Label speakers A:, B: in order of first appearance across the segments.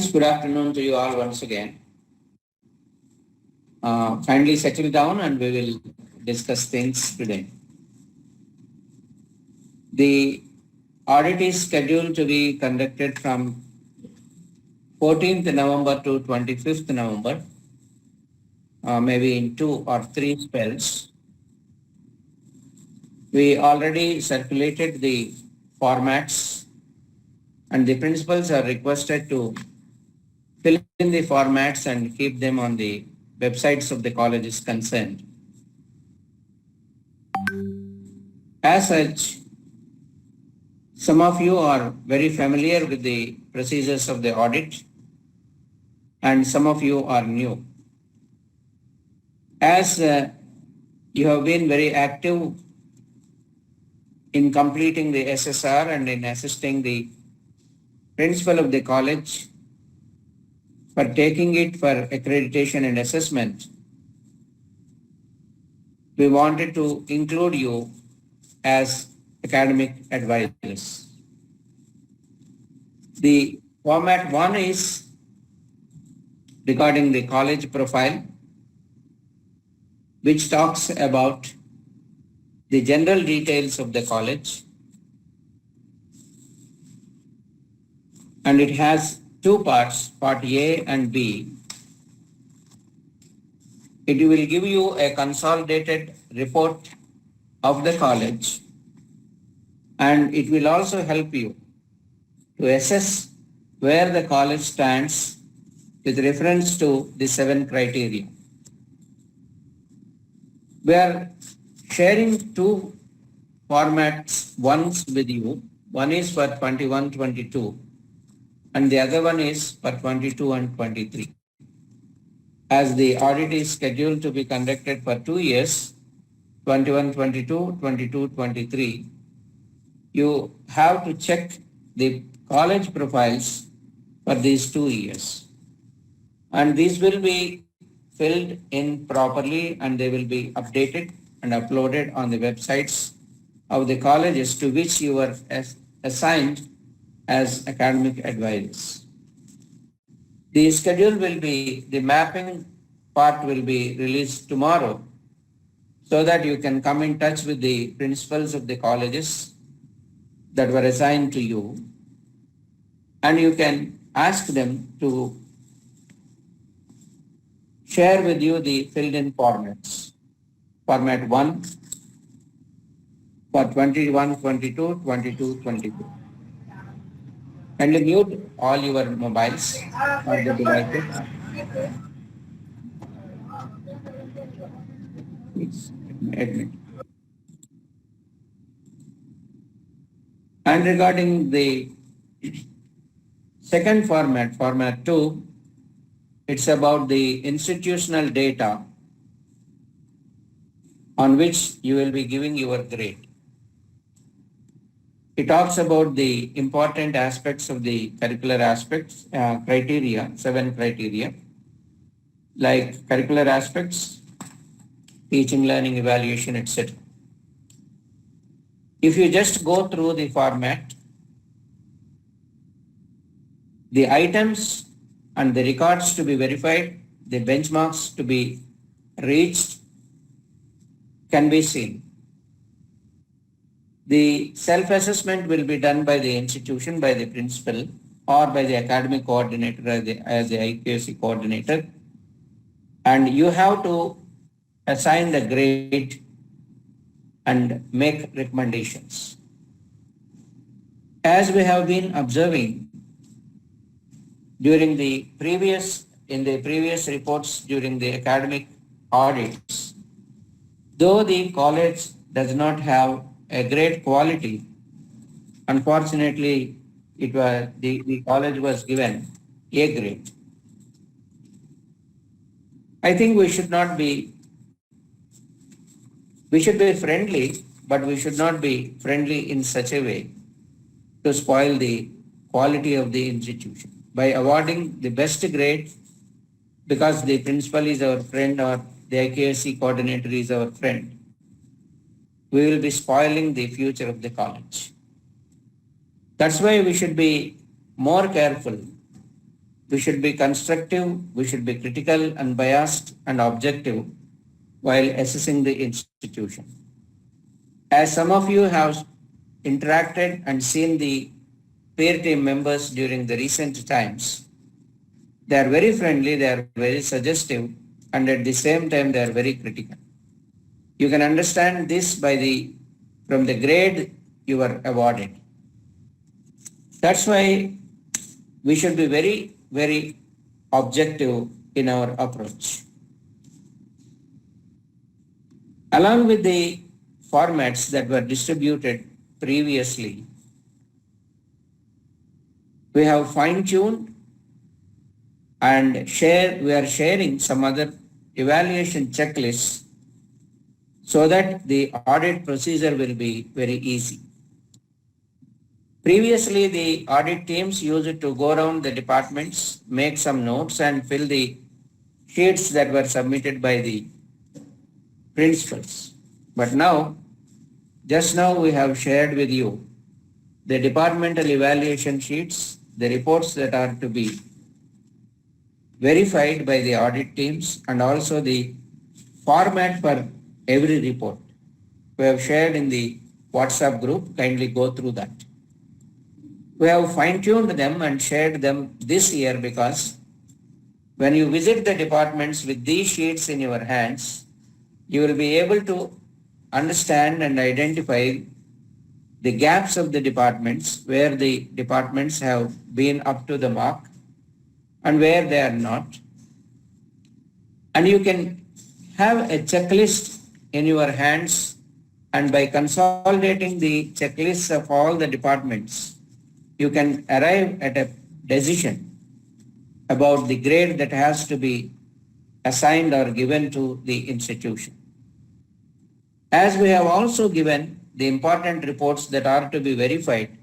A: Friends, good afternoon to you all once again. Kindly settle down and we will discuss things today. The audit is scheduled to be conducted from 14th November to 25th November, maybe in 2 or 3 spells. We already circulated the formats and the principals are requested to fill in the formats and keep them on the websites of the colleges concerned. As such, some of you are very familiar with the procedures of the audit and some of you are new. As you have been very active in completing the SSR and in assisting the principal of the college for taking it for accreditation and assessment, we wanted to include you as academic advisors. The format 1 is regarding the college profile, which talks about the general details of the college, and it has 2 parts, part A and B. It will give you a consolidated report of the college, and it will also help you to assess where the college stands with reference to the 7 criteria. We are sharing 2 formats once with you. One is for 21-22 and the other one is for 22 and 23. As the audit is scheduled to be conducted for 2 years, 21-22, 22-23, you have to check the college profiles for these 2 years. And these will be filled in properly and they will be updated and uploaded on the websites of the colleges to which you are assigned as academic advisors. The schedule will be, the mapping part will be released tomorrow so that you can come in touch with the principals of the colleges that were assigned to you and you can ask them to share with you the filled in formats. Format 1 for 21-22, 22-22. Kindly mute all your mobiles or the devices. Please admit. And regarding the second format, format 2, it's about the institutional data on which you will be giving your grade. It talks about the important aspects of the curricular aspects, criteria, 7 criteria, like curricular aspects, teaching, learning, evaluation, etc. If you just go through the format, the items and the records to be verified, the benchmarks to be reached can be seen. The self-assessment will be done by the institution, by the principal or by the academic coordinator as the IQAC coordinator. And you have to assign the grade and make recommendations. As we have been observing in the previous reports during the academic audits, though the college does not have a great quality, unfortunately, the college was given A grade. I think we should be friendly, but we should not be friendly in such a way to spoil the quality of the institution. By awarding the best grade because the principal is our friend or the IKSC coordinator is our friend, we will be spoiling the future of the college. That's why we should be more careful we should be constructive, we should be critical and biased and objective while assessing the institution. As some of you have interacted and seen the peer team members during the recent times, they are very friendly, they are very suggestive, and at the same time they are very critical. You can understand this from the grade you were awarded. That's why we should be very, very objective in our approach. Along with the formats that were distributed previously, we have fine-tuned and we are sharing some other evaluation checklists so that the audit procedure will be very easy. Previously, the audit teams used to go around the departments, make some notes and fill the sheets that were submitted by the principals. But just now we have shared with you the departmental evaluation sheets, the reports that are to be verified by the audit teams, and also the format for every report. We have shared in the WhatsApp group. Kindly go through that. We have fine-tuned them and shared them this year because when you visit the departments with these sheets in your hands, you will be able to understand and identify the gaps of the departments, where the departments have been up to the mark and where they are not. And you can have a checklist in your hands, and by consolidating the checklists of all the departments, you can arrive at a decision about the grade that has to be assigned or given to the institution. As we have also given the important reports that are to be verified,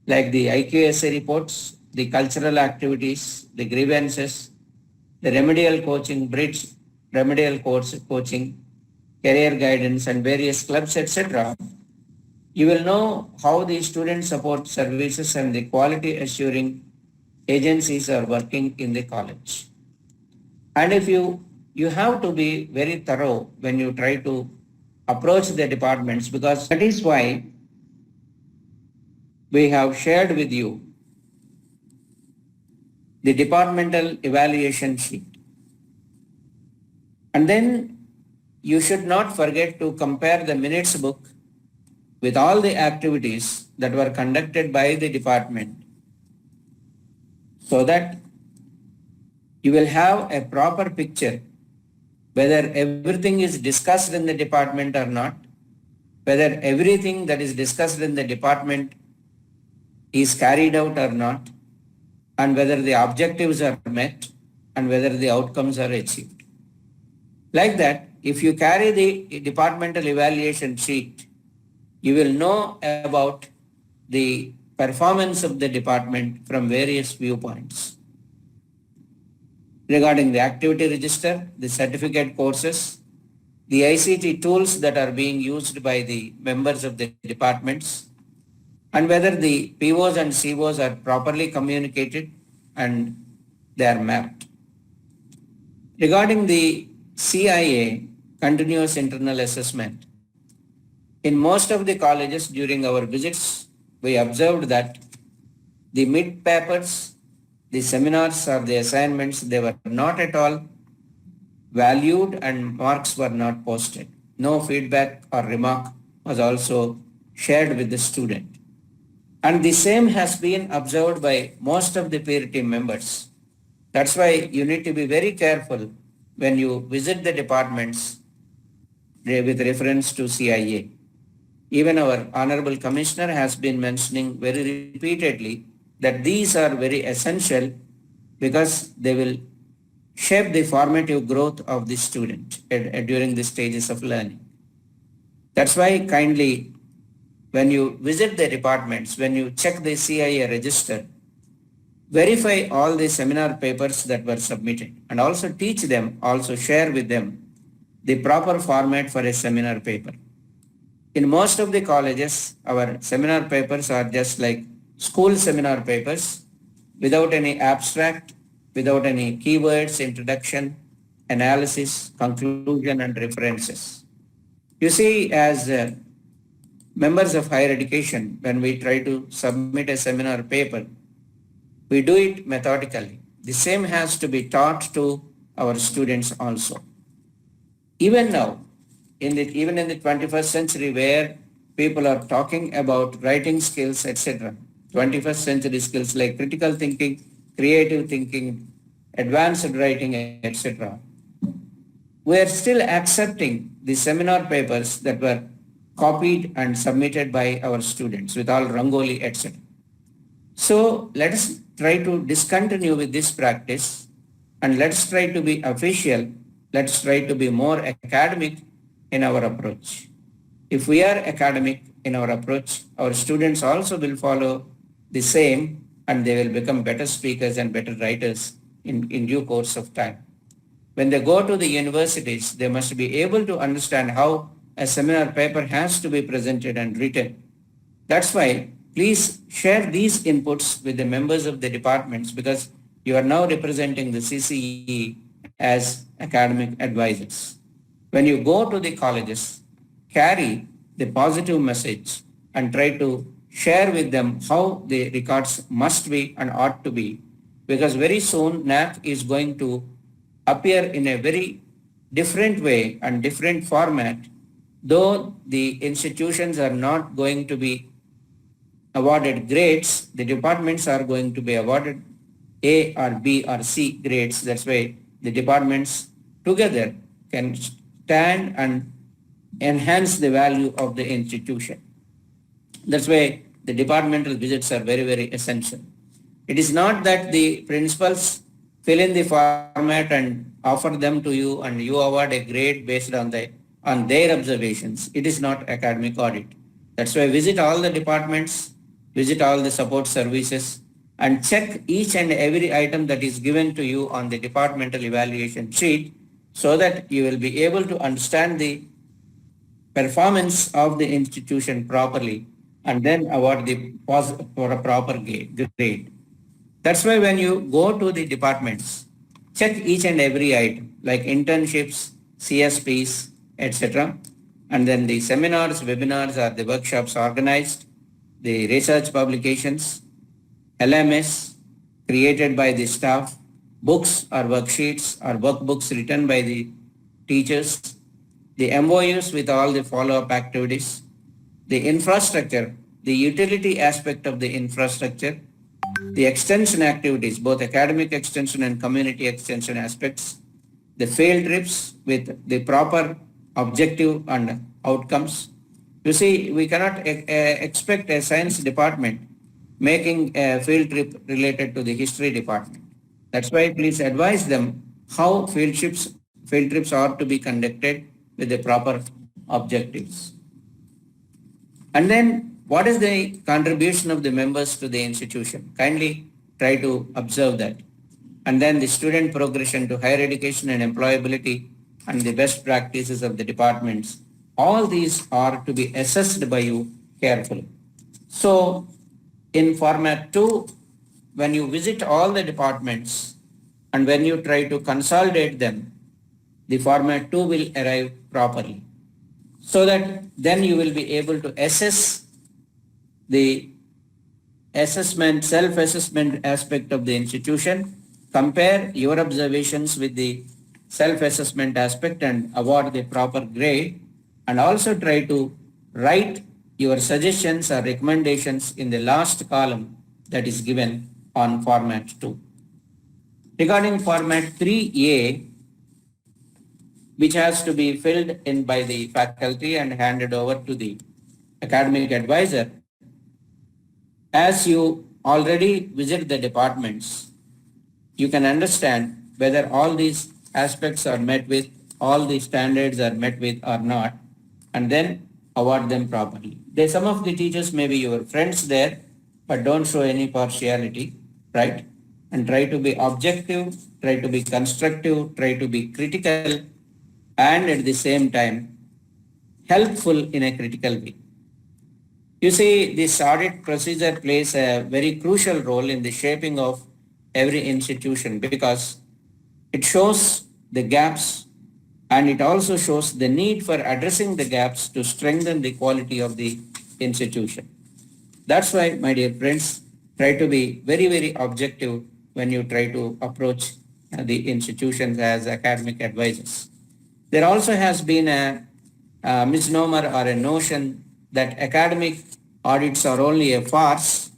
A: like the IQSA reports, the cultural activities, the grievances, the remedial coaching, bridge remedial coaching, career guidance and various clubs, etc., you will know how the student support services and the quality assuring agencies are working in the college. And if you have to be very thorough when you try to approach the departments, because that is why we have shared with you the departmental evaluation sheet. And then you should not forget to compare the minutes book with all the activities that were conducted by the department, so that you will have a proper picture whether everything is discussed in the department or not, whether everything that is discussed in the department is carried out or not, and whether the objectives are met and whether the outcomes are achieved. Like that, if you carry the departmental evaluation sheet, you will know about the performance of the department from various viewpoints. Regarding the activity register, the certificate courses, the ICT tools that are being used by the members of the departments, and whether the POs and COs are properly communicated and they are mapped. Regarding the CIA, continuous internal assessment, in most of the colleges during our visits, we observed that the mid papers, the seminars or the assignments, they were not at all valued and marks were not posted. No feedback or remark was also shared with the student. And the same has been observed by most of the peer team members. That's why you need to be very careful when you visit the departments with reference to CIA. Even our Honorable Commissioner has been mentioning very repeatedly that these are very essential because they will shape the formative growth of the student during the stages of learning. That's why kindly, when you visit the departments, when you check the CIA register, verify all the seminar papers that were submitted and also teach them, also share with them the proper format for a seminar paper. In most of the colleges, our seminar papers are just like school seminar papers, without any abstract, without any keywords, introduction, analysis, conclusion, and references. You see, as members of higher education, when we try to submit a seminar paper, we do it methodically. The same has to be taught to our students also. Even now, even in the 21st century where people are talking about writing skills, etc., 21st century skills like critical thinking, creative thinking, advanced writing, etc., we are still accepting the seminar papers that were copied and submitted by our students with all rangoli, etc. So let us try to discontinue with this practice and let's try to be official. Let's try to be more academic in our approach. If we are academic in our approach, our students also will follow the same and they will become better speakers and better writers in due course of time. When they go to the universities, they must be able to understand how a seminar paper has to be presented and written. That's why please share these inputs with the members of the departments because you are now representing the CCE as academic advisors. When you go to the colleges, carry the positive message and try to share with them how the records must be and ought to be because very soon NAC is going to appear in a very different way and different format, though the institutions are not going to be awarded grades, the departments are going to be awarded A or B or C grades. That's why the departments together can stand and enhance the value of the institution. That's why the departmental visits are very, very essential. It is not that the principals fill in the format and offer them to you and you award a grade based on their observations. It is not academic audit. That's why visit all the departments, visit all the support services and check each and every item that is given to you on the departmental evaluation sheet so that you will be able to understand the performance of the institution properly and then award for a proper grade. That's why when you go to the departments, check each and every item like internships, CSPs, etc. And then the seminars, webinars or the workshops organized, the research publications, LMS created by the staff, books or worksheets or workbooks written by the teachers, the MOUs with all the follow-up activities, the infrastructure, the utility aspect of the infrastructure, the extension activities, both academic extension and community extension aspects, the field trips with the proper objective and outcomes. You see, we cannot expect a science department making a field trip related to the history department. That's why please advise them how field trips are to be conducted with the proper objectives. And then what is the contribution of the members to the institution? Kindly try to observe that. And then the student progression to higher education and employability and the best practices of the departments. All these are to be assessed by you carefully. So in format 2, when you visit all the departments and when you try to consolidate them, the format 2 will arrive properly. So that then you will be able to assess the self-assessment aspect of the institution, compare your observations with the self-assessment aspect and award the proper grade, and also try to write your suggestions or recommendations in the last column that is given on format 2. Regarding format 3A, which has to be filled in by the faculty and handed over to the academic advisor, as you already visit the departments, you can understand whether all these aspects are met with, all the standards are met with or not, and then award them properly. Some of the teachers may be your friends there, but don't show any partiality, right? And try to be objective, try to be constructive, try to be critical, and at the same time, helpful in a critical way. You see, this audit procedure plays a very crucial role in the shaping of every institution because it shows the gaps and it also shows the need for addressing the gaps to strengthen the quality of the institution. That's why, my dear friends, try to be very, very objective when you try to approach the institutions as academic advisors. There also has been a misnomer or a notion that academic audits are only a farce,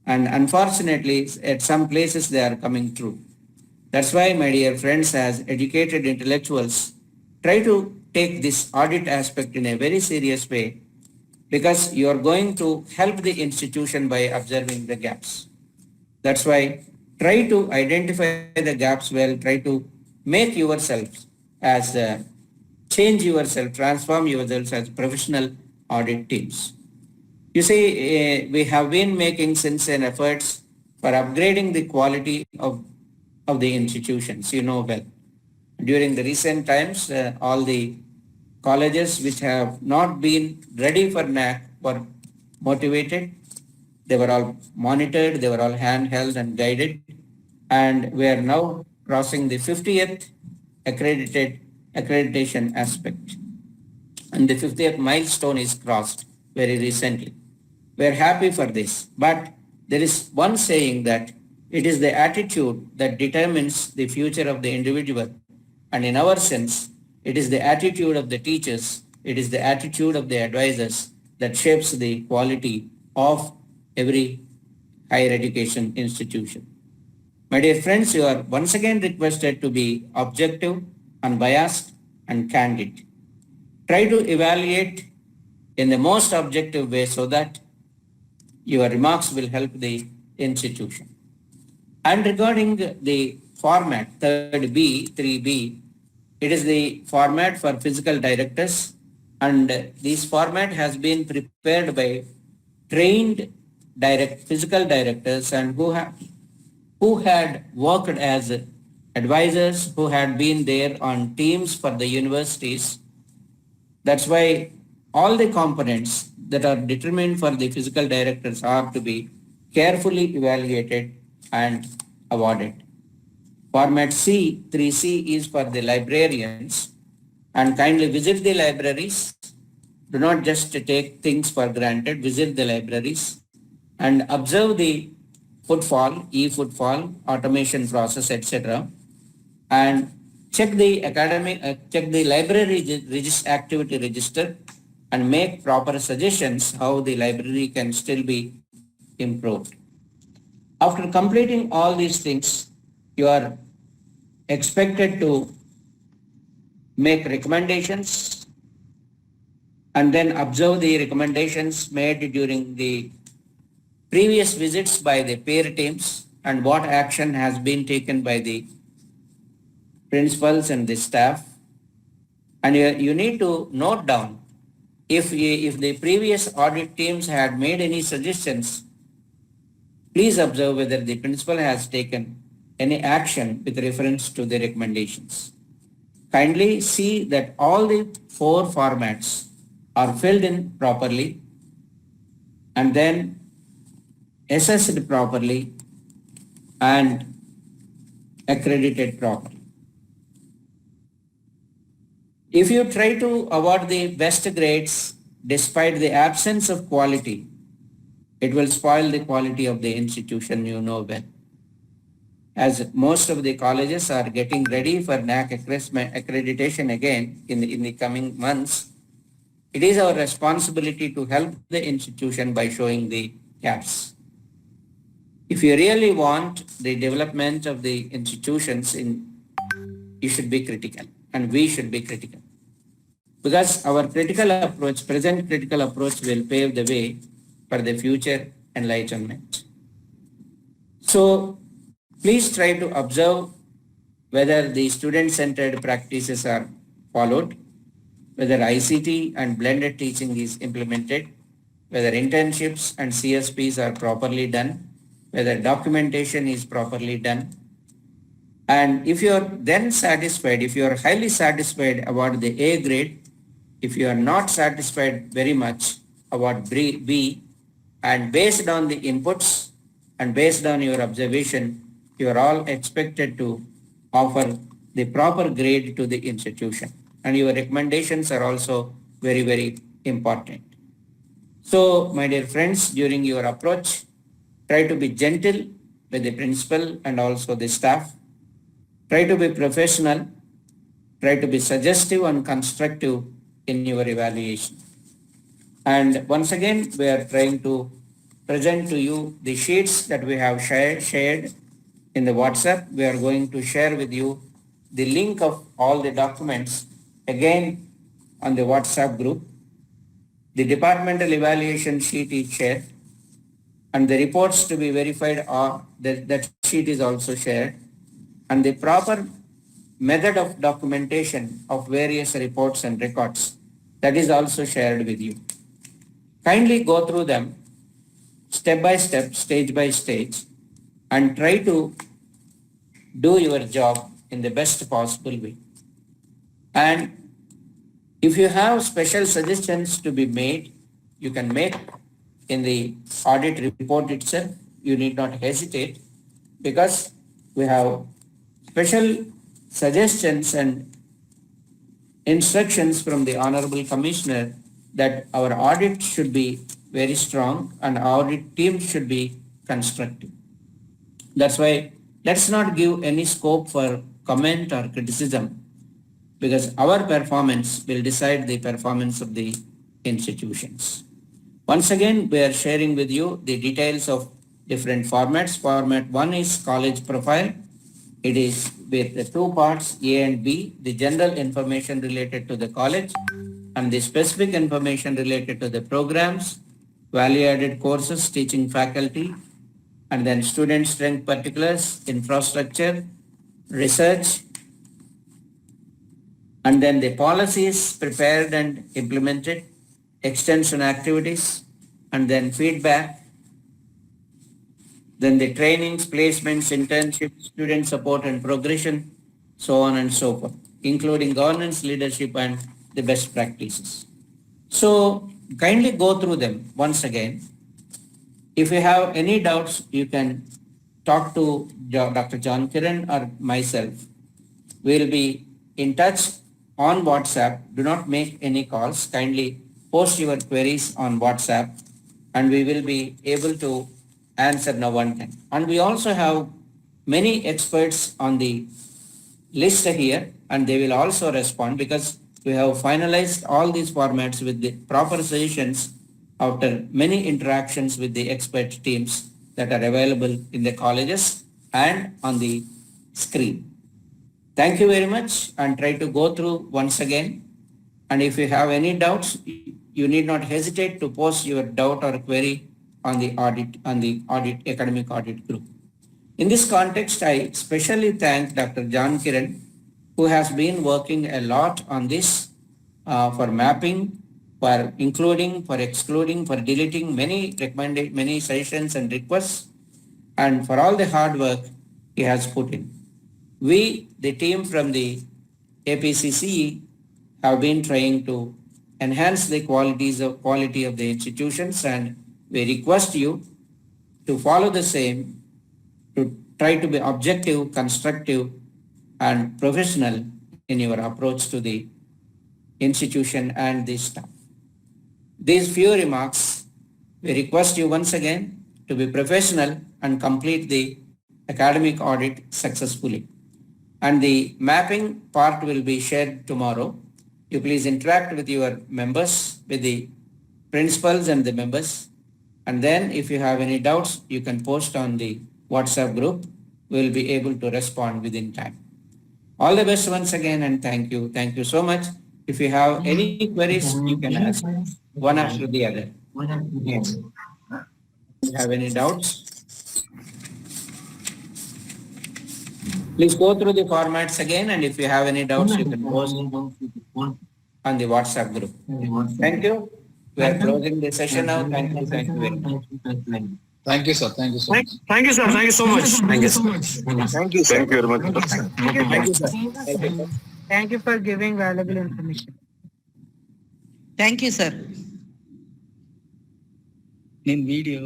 A: and unfortunately, at some places they are coming true. That's why, my dear friends, as educated intellectuals, try to take this audit aspect in a very serious way because you are going to help the institution by observing the gaps. That's why try to identify the gaps well, try to make yourself as change yourself, transform yourselves as professional audit teams. You see, we have been making sincere efforts for upgrading the quality of the institutions, you know well. During the recent times, all the colleges which have not been ready for NAC were motivated. They were all monitored, they were all handheld and guided. And we are now crossing the 50th accredited accreditation aspect. And the 50th milestone is crossed very recently. We are happy for this. But there is one saying that it is the attitude that determines the future of the individual. And in our sense, it is the attitude of the teachers, it is the attitude of the advisors that shapes the quality of every higher education institution. My dear friends, you are once again requested to be objective, unbiased, and candid. Try to evaluate in the most objective way so that your remarks will help the institution. And regarding the format, third B, 3B, it is the format for physical directors, and this format has been prepared by trained physical directors and who had worked as advisors, who had been there on teams for the universities. That's why all the components that are determined for the physical directors are to be carefully evaluated and awarded. Format C, 3C is for the librarians, and kindly visit the libraries. Do not just take things for granted, visit the libraries and observe the footfall, e-footfall, automation process, etc. And check the library activity register and make proper suggestions how the library can still be improved. After completing all these things, you are expected to make recommendations and then observe the recommendations made during the previous visits by the peer teams and what action has been taken by the principals and the staff. And you need to note down if the previous audit teams had made any suggestions, please observe whether the principal has taken any action with reference to the recommendations. Kindly see that all the four formats are filled in properly and then assessed properly and accredited properly. If you try to award the best grades despite the absence of quality, it will spoil the quality of the institution, you know well. As most of the colleges are getting ready for NAC accreditation again in the coming months, it is our responsibility to help the institution by showing the gaps. If you really want the development of the institutions, you should be critical and we should be critical. Because our present critical approach will pave the way for the future enlightenment. So please try to observe whether the student-centered practices are followed, whether ICT and blended teaching is implemented, whether internships and CSPs are properly done, whether documentation is properly done. And if you are then satisfied, if you are highly satisfied about the A grade, if you are not satisfied very much about B, and based on the inputs and based on your observation, you are all expected to offer the proper grade to the institution. And your recommendations are also very, very important. So, my dear friends, during your approach, try to be gentle with the principal and also the staff. Try to be professional. Try to be suggestive and constructive in your evaluation. And once again, we are trying to present to you the sheets that we have shared in the WhatsApp. We are going to share with you the link of all the documents again on the WhatsApp group. The departmental evaluation sheet is shared and the reports to be verified are that sheet is also shared, and the proper method of documentation of various reports and records that is also shared with you. Kindly go through them step by step, stage by stage, and try to do your job in the best possible way. And if you have special suggestions to be made, you can make in the audit report itself. You need not hesitate because we have special suggestions and instructions from the Honorable Commissioner that our audit should be very strong and our audit team should be constructive. That's why let's not give any scope for comment or criticism because our performance will decide the performance of the institutions. Once again, we are sharing with you the details of different formats. Format 1 is college profile. It is with the two parts, A and B, the general information related to the college and the specific information related to the programs, value-added courses, teaching faculty, and then student strength particulars, infrastructure, research, and then the policies prepared and implemented, extension activities, and then feedback, then the trainings, placements, internships, student support and progression, so on and so forth, including governance, leadership, and the best practices. So kindly go through them once again. If you have any doubts, you can talk to Dr. John Kiran or myself. We will be in touch on WhatsApp. Do not make any calls. Kindly post your queries on WhatsApp and we will be able to answer now one time. And we also have many experts on the list here and they will also respond because we have finalized all these formats with the proper suggestions after many interactions with the expert teams that are available in the colleges and on the screen. Thank you very much and try to go through once again. And if you have any doubts, you need not hesitate to post your doubt or query on the audit academic audit group. In this context, I especially thank Dr. John Kiran, who has been working a lot on this for mapping, for including, for excluding, for deleting many suggestions and requests, and for all the hard work he has put in. We, the team from the APCCE, have been trying to enhance the quality of the institutions, and we request you to follow the same, to try to be objective, constructive, and professional in your approach to the institution and the staff. These few remarks, we request you once again to be professional and complete the academic audit successfully. And the mapping part will be shared tomorrow. You please interact with your members, with the principals and the members. And then if you have any doubts, you can post on the WhatsApp group. We will be able to respond within time. All the best once again and thank you. Thank you so much. If you have any queries, you can ask one after the other. If you have any doubts, please go through the formats again, and if you have any doubts, you can post on the WhatsApp group. Thank you. We are closing the session now. Thank you. Thank you very much.
B: Thank you, sir. Thank you so much.
C: Thank you, sir. Thank you so much.
D: Thank you so much.
C: Thank you, sir.
D: Thank you very much.
C: Thank you,
A: Thank you, sir. Thank you, sir.
E: Thank you for giving valuable information.
F: Thank you, sir.
G: నేను video